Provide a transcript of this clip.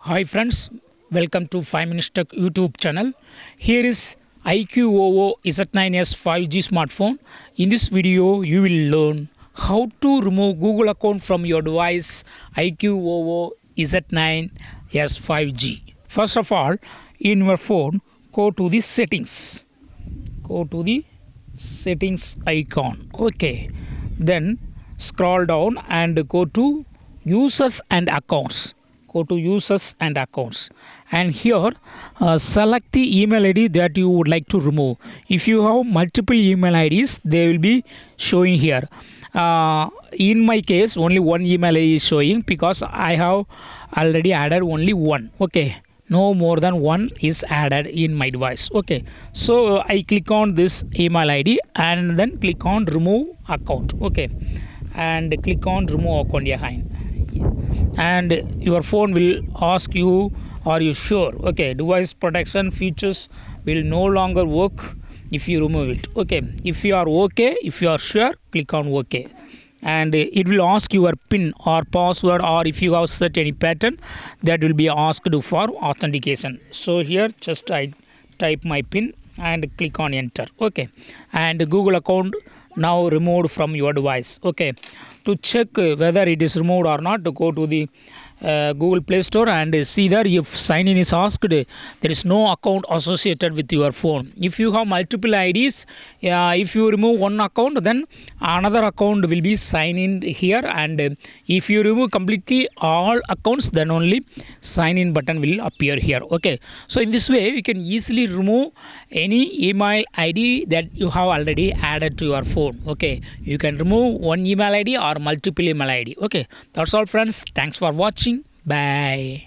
Hi friends, welcome to 5 Minutes Tech YouTube channel. Here is iQOO Z9s 5G smartphone. In this video, you will learn how to remove Google account from your device iQOO Z9s 5G. First of all, in your phone, go to the settings. Go to the settings icon. Okay. Then scroll down and go to users and accounts. Go to users and accounts, and here select the email ID that you would like to remove. If you have multiple email IDs, they will be showing here. In my case, only one email ID is showing because I have already added only one. Okay, no more than one is added in my device. Okay, so I click on this email ID and then click on remove account. Okay, and click on remove account behind, and your phone will ask you, are you sure? Okay, device protection features will no longer work if you remove it. Okay, if you are okay, if you are sure, click on okay, and it will ask your pin or password, or if you have set any pattern, that will be asked for authentication. So here just I type my pin and click on enter. Okay, and Google account now removed from your device. Okay, to check whether it is removed or not, to go to the Google Play Store and see there. If sign in is asked, there is no account associated with your phone. If you have multiple IDs, if you remove one account, then another account will be sign in here, and if you remove completely all accounts, then only sign in button will appear here. Okay, so in this way you can easily remove any email ID that you have already added to your phone. Okay, you can remove one email ID or multiple email ID. Okay, that's all friends. Thanks for watching. Bye.